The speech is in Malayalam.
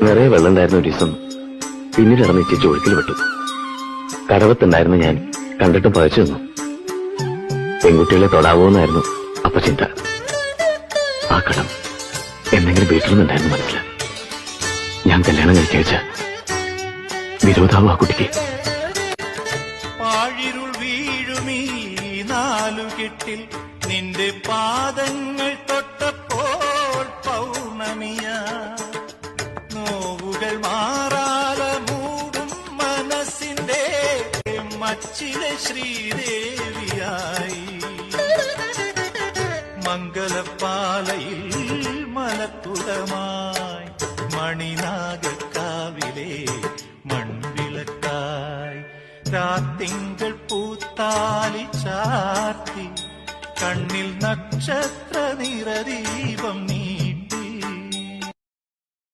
നിറയെ വെള്ളം ഉണ്ടായിരുന്ന ഒരു ദിവസം പിന്നീട് ഇറന്ന് ഇച്ചിച്ച് ഒഴുക്കിൽ വിട്ടു. കടവത്തുണ്ടായിരുന്ന ഞാൻ കണ്ടിട്ടും പകച്ചു നിന്നു. പെൺകുട്ടികളെ തൊടാവോന്നായിരുന്നു അപ്പൊ ചിന്ത. ആ കടം എന്തെങ്കിലും വീട്ടിലുണ്ടായിരുന്നു മനസ്സിൽ. ഞാൻ കല്യാണം കഴിച്ച വിരോധാവും ആ കുട്ടിക്ക്. പാഴിരുൾ വീഴുമീ നാലുകെട്ടിൽ നിന്റെ പാദങ്ങൾ തൊട്ടപ്പോൾ പൗർണമിയ നോവുകൾ മാറാല മൂടും മനസ്സിന്റെ മച്ചിലെ ശ്രീദേവിയായി മംഗലപ്പാലയിൽ മലത്തുടമായി മണിനാഗക്കാവിലെ മൺവിളക്കായി രാത്തിങ്കൾ പൂത്താലി ചാർത്തി കണ്ണിൽ നക്ഷത്ര നിറദീപം